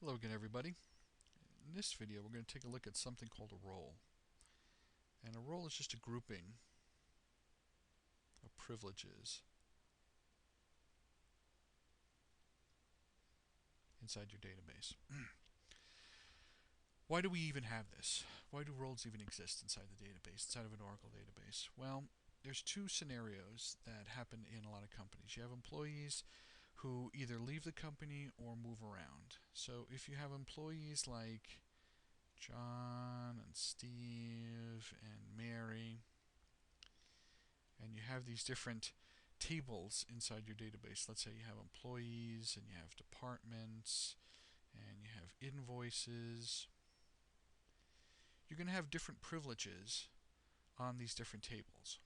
Hello again, everybody. In this video we're going to take a look at something called a role. And a role is just a grouping of privileges inside your database. Why do we even have this? Why do roles even exist inside the database, inside of an Oracle database? Well, there's two scenarios that happen in a lot of companies. You have employees who either leave the company or move around. So if you have employees like John and Steve and Mary, and you have these different tables inside your database. Let's say you have employees and you have departments and you have invoices. You're going to have different privileges on these different tables.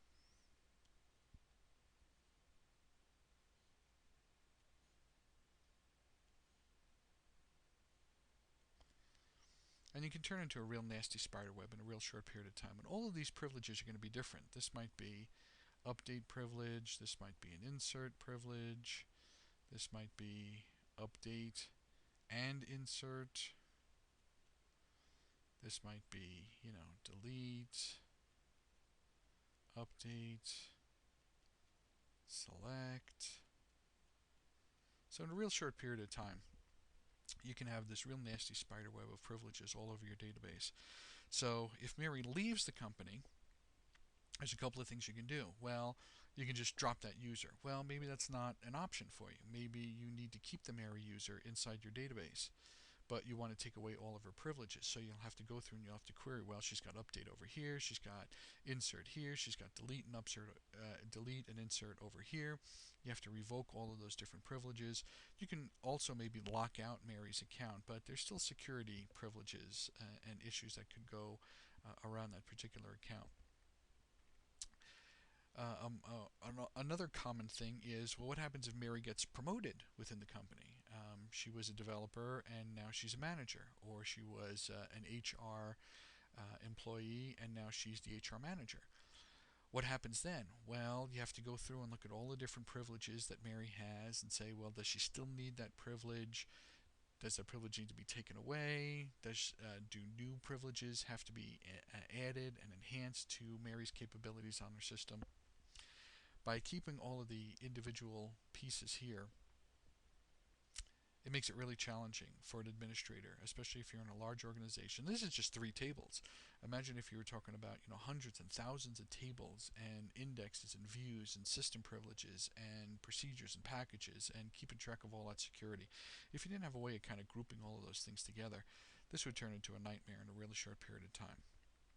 And you can turn into a real nasty spider web in a real short period of time. And all of these privileges are going to be different. This might be update privilege. This might be an insert privilege. This might be update and insert. This might be, delete, update, select. So in a real short period of time, you can have this real nasty spider web of privileges all over your database. So if Mary leaves the company, there's a couple of things you can do. Well, you can just drop that user. Well, maybe that's not an option for you. Maybe you need to keep the Mary user inside your database, but you want to take away all of her privileges. So you'll have to go through and you'll have to query, well, she's got update over here, she's got insert here, she's got delete and insert over here. You have to revoke all of those different privileges. You can also maybe lock out Mary's account, but there's still security privileges and issues that could go around that particular account. Another common thing is, well, what happens if Mary gets promoted within the company? She was a developer and now she's a manager, or she was an HR employee and now she's the HR manager. What happens then? Well, you have to go through and look at all the different privileges that Mary has and say, well, does she still need that privilege? Does that privilege need to be taken away? Do new privileges have to be added and enhanced to Mary's capabilities on her system? By keeping all of the individual pieces here, it makes it really challenging for an administrator, especially if you're in a large organization. This is just 3 tables. Imagine if you were talking about hundreds and thousands of tables and indexes and views and system privileges and procedures and packages and keeping track of all that security. If you didn't have a way of kind of grouping all of those things together, this would turn into a nightmare in a really short period of time.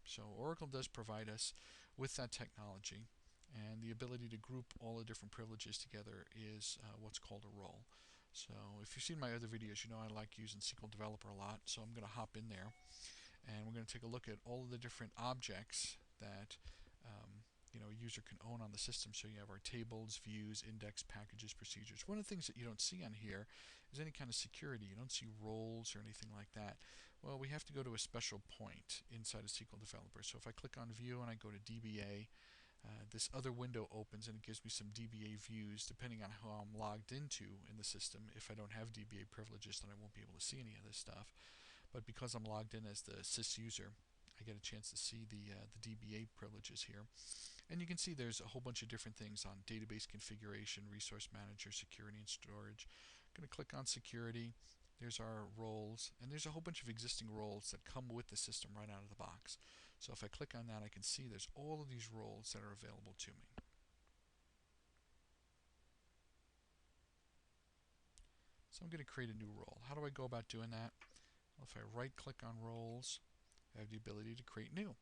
So Oracle does provide us with that technology, and the ability to group all the different privileges together is what's called a role. So if you've seen my other videos, you know I like using SQL Developer a lot, so I'm going to hop in there and we're going to take a look at all of the different objects that a user can own on the system. So you have our tables, views, index, packages, procedures. One of the things that you don't see on here is any kind of security. You don't see roles or anything like that. Well, we have to go to a special point inside of SQL Developer. So if I click on View and I go to DBA, this other window opens and it gives me some DBA views depending on how I'm logged into in the system. If I don't have DBA privileges, then I won't be able to see any of this stuff. But because I'm logged in as the sys user, I get a chance to see the DBA privileges here. And you can see there's a whole bunch of different things on database configuration, resource manager, security and storage. I'm going to click on security. There's our roles, and there's a whole bunch of existing roles that come with the system right out of the box. So if I click on that, I can see there's all of these roles that are available to me. So I'm going to create a new role. How do I go about doing that? Well, if I right click on roles, I have the ability to create new.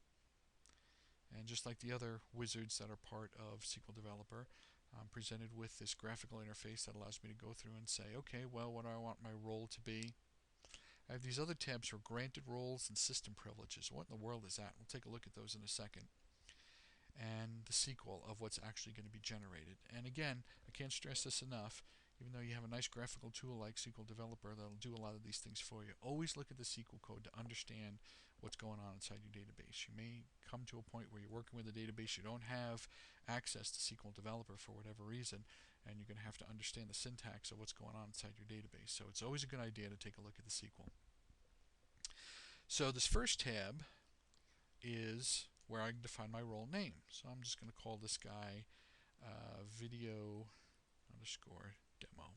And just like the other wizards that are part of SQL Developer, I'm presented with this graphical interface that allows me to go through and say, okay, well, what do I want my role to be? I have these other tabs for granted roles and system privileges. What in the world is that? We'll take a look at those in a second. And the SQL of what's actually going to be generated. And again, I can't stress this enough, even though you have a nice graphical tool like SQL Developer that'll do a lot of these things for you, always look at the SQL code to understand what's going on inside your database. You may come to a point where you're working with a database, you don't have access to SQL Developer for whatever reason, and you're going to have to understand the syntax of what's going on inside your database. So it's always a good idea to take a look at the SQL. So this first tab is where I define my role name. So I'm just going to call this guy video underscore demo.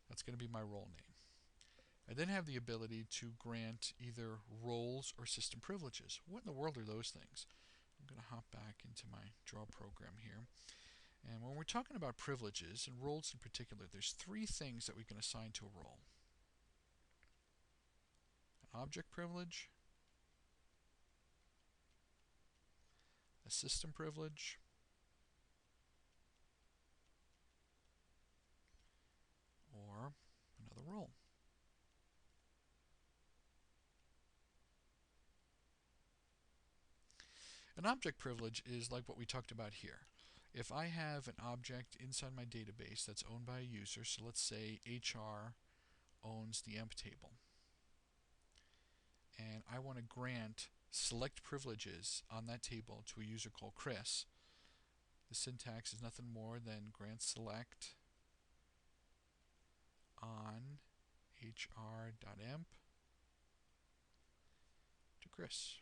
That's going to be my role name. I then have the ability to grant either roles or system privileges. What in the world are those things? I'm going to hop back into my draw program here. And when we're talking about privileges, and roles in particular, there's three things that we can assign to a role. An object privilege, a system privilege, or another role. An object privilege is like what we talked about here. If I have an object inside my database that's owned by a user, so let's say HR owns the emp table, and I want to grant select privileges on that table to a user called Chris, the syntax is nothing more than grant select on hr.emp to Chris.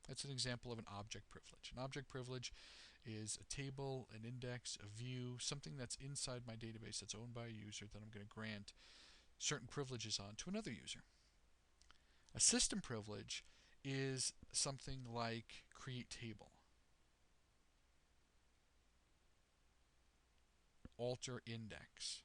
That's an example of an object privilege. An object privilege is a table, an index, a view, something that's inside my database that's owned by a user that I'm going to grant certain privileges on to another user. A system privilege is something like create table, alter index.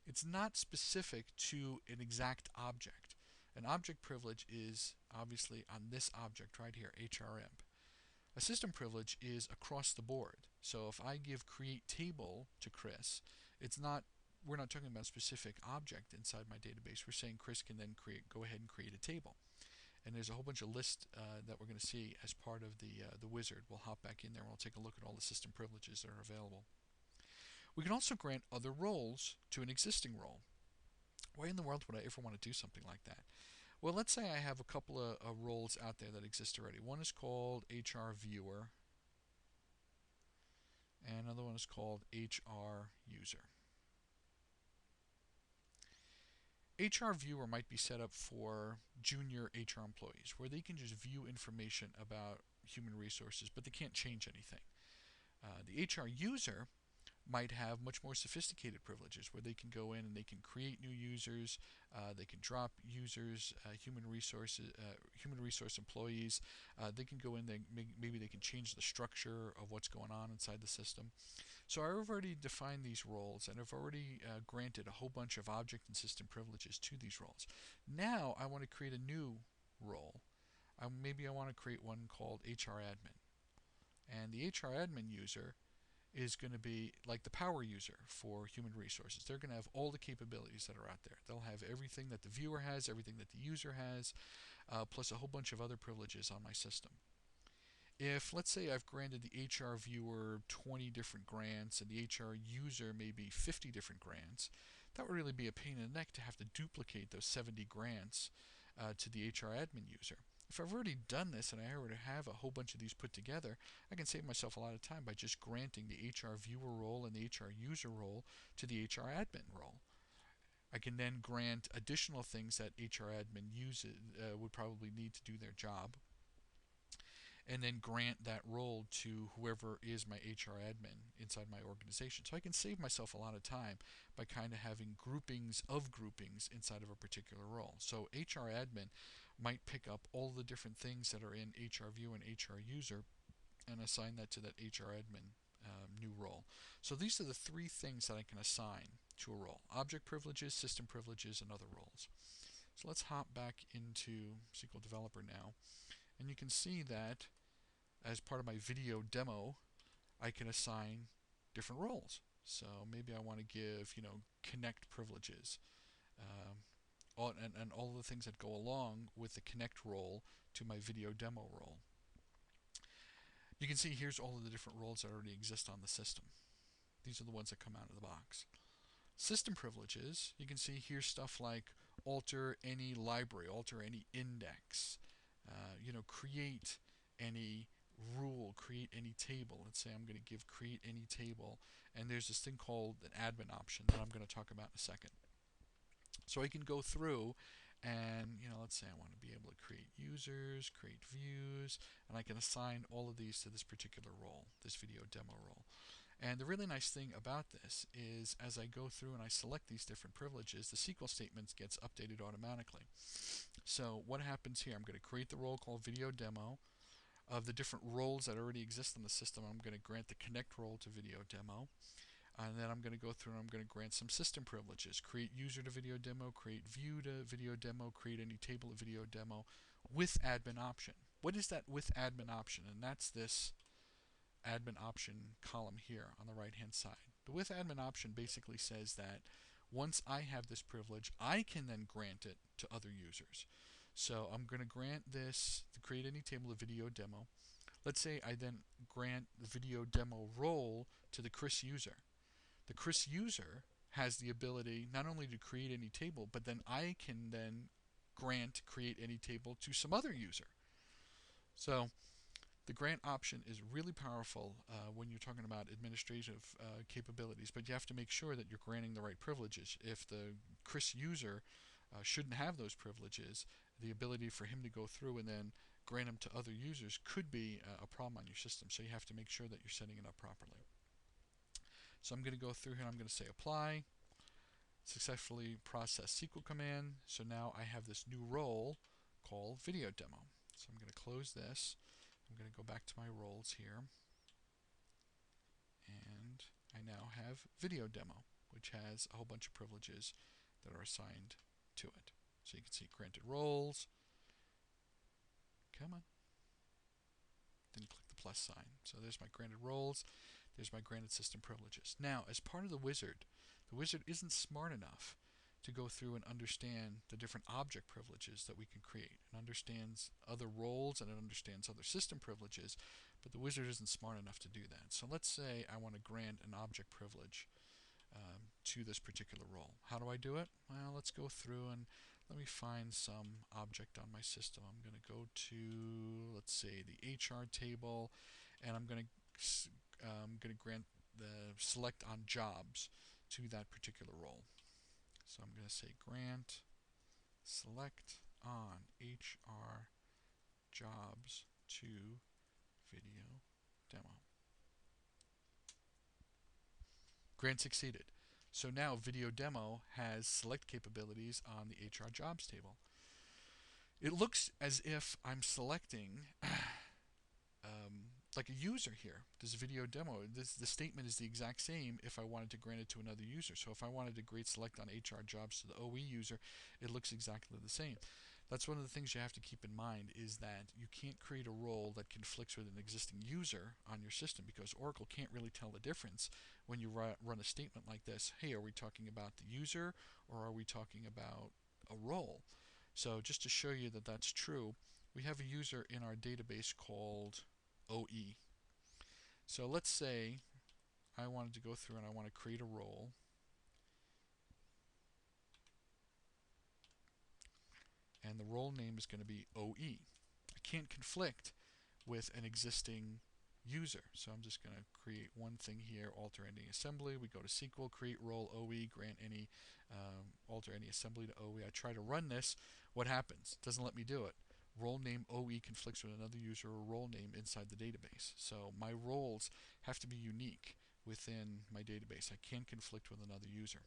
It's not specific to an exact object. An object privilege is obviously on this object right here, HRemp. A system privilege is across the board. So if I give create table to Chris, we're not talking about a specific object inside my database. We're saying Chris can then go ahead and create a table. And there's a whole bunch of lists that we're going to see as part of the wizard. We'll hop back in there and we'll take a look at all the system privileges that are available. We can also grant other roles to an existing role. Why in the world would I ever want to do something like that? Well, let's say I have a couple of roles out there that exist already. One is called HR Viewer, and another one is called HR User. HR Viewer might be set up for junior HR employees, where they can just view information about human resources, but they can't change anything. The HR User might have much more sophisticated privileges where they can go in and they can create new users, they can drop users, human resource employees. They can go in, maybe they can change the structure of what's going on inside the system. So I've already defined these roles and I've already granted a whole bunch of object and system privileges to these roles. Now I want to create a new role. Maybe I want to create one called HR Admin. And the HR Admin user is going to be like the power user for human resources. They're going to have all the capabilities that are out there. They'll have everything that the viewer has, everything that the user has, plus a whole bunch of other privileges on my system. If, let's say, I've granted the HR viewer 20 different grants and the HR user maybe 50 different grants, that would really be a pain in the neck to have to duplicate those 70 grants to the HR admin user. If I've already done this and I already have a whole bunch of these put together, I can save myself a lot of time by just granting the HR viewer role and the HR user role to the HR admin role. I can then grant additional things that HR admin would probably need to do their job, and then grant that role to whoever is my HR admin inside my organization. So I can save myself a lot of time by kind of having groupings of groupings inside of a particular role. So HR admin might pick up all the different things that are in HR view and HR user and assign that to that HR admin new role. So these are the three things that I can assign to a role: object privileges, system privileges, and other roles. So let's hop back into SQL Developer now, and you can see that as part of my video demo, I can assign different roles. So maybe I want to give, connect privileges, and all the things that go along with the connect role to my video demo role. You can see here's all of the different roles that already exist on the system. These are the ones that come out of the box. System privileges, you can see here's stuff like alter any library, alter any index, create any rule, create any table. Let's say I'm going to give create any table, and there's this thing called an admin option that I'm going to talk about in a second. So I can go through and, let's say I want to be able to create users, create views, and I can assign all of these to this particular role, this video demo role. And the really nice thing about this is as I go through and I select these different privileges, the SQL statements gets updated automatically. So what happens here, I'm going to create the role called video demo. Of the different roles that already exist in the system, I'm going to grant the connect role to video demo. And then I'm going to go through and I'm going to grant some system privileges. Create user to video demo, create view to video demo, create any table to video demo with admin option. What is that with admin option? And that's this admin option column here on the right hand side. The with admin option basically says that once I have this privilege, I can then grant it to other users. So I'm going to grant this to create any table of video demo. Let's say I then grant the video demo role to the Chris user. The Chris user has the ability not only to create any table, but then I can then grant create any table to some other user. So the grant option is really powerful when you're talking about administrative capabilities, but you have to make sure that you're granting the right privileges. If the Chris user shouldn't have those privileges, the ability for him to go through and then grant them to other users could be a problem on your system. So you have to make sure that you're setting it up properly. So I'm going to go through here and I'm going to say apply, successfully process SQL command. So now I have this new role called video demo. So I'm going to close this. I'm going to go back to my roles here, and I now have video demo, which has a whole bunch of privileges that are assigned to it. So you can see granted roles. Come on. Then click the plus sign. So there's my granted roles. There's my granted system privileges. Now, as part of the wizard isn't smart enough to go through and understand the different object privileges that we can create. It understands other roles and it understands other system privileges, but the wizard isn't smart enough to do that. So let's say I want to grant an object privilege to this particular role. How do I do it? Well, let's go through and let me find some object on my system. I'm going to go to, let's say, the HR table, and I'm going to grant the select on jobs to that particular role. So I'm going to say grant select on HR jobs to video demo. Grant succeeded. So now video demo has select capabilities on the HR jobs table. It looks as if I'm selecting like a user here. This video demo, the statement is the exact same if I wanted to grant it to another user. So if I wanted to grant select on HR jobs to the OE user, it looks exactly the same. That's one of the things you have to keep in mind, is that you can't create a role that conflicts with an existing user on your system, because Oracle can't really tell the difference when you run a statement like this. Hey, are we talking about the user or are we talking about a role? So just to show you that that's true, we have a user in our database called OE. So let's say I wanted to go through and I want to create a role. And the role name is going to be OE. I can't conflict with an existing user. So I'm just going to create one thing here, alter any assembly. We go to SQL, create role OE, grant any, alter any assembly to OE. I try to run this. What happens? It doesn't let me do it. Role name OE conflicts with another user or role name inside the database. So my roles have to be unique within my database. I can't conflict with another user.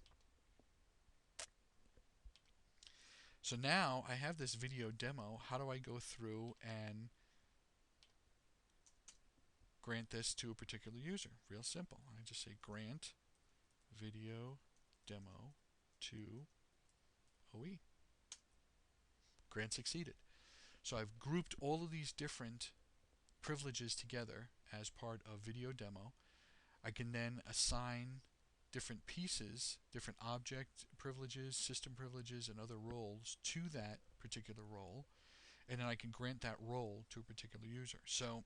So now I have this video demo. How do I go through and grant this to a particular user? Real simple. I just say grant video demo to OE. Grant succeeded. So I've grouped all of these different privileges together as part of video demo. I can then assign different pieces, different object privileges, system privileges, and other roles to that particular role, and then I can grant that role to a particular user. So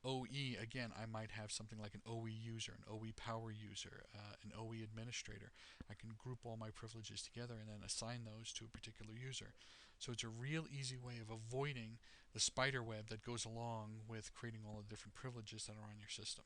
OE, again, I might have something like an OE user, an OE power user, an OE administrator. I can group all my privileges together and then assign those to a particular user. So it's a real easy way of avoiding the spider web that goes along with creating all the different privileges that are on your system.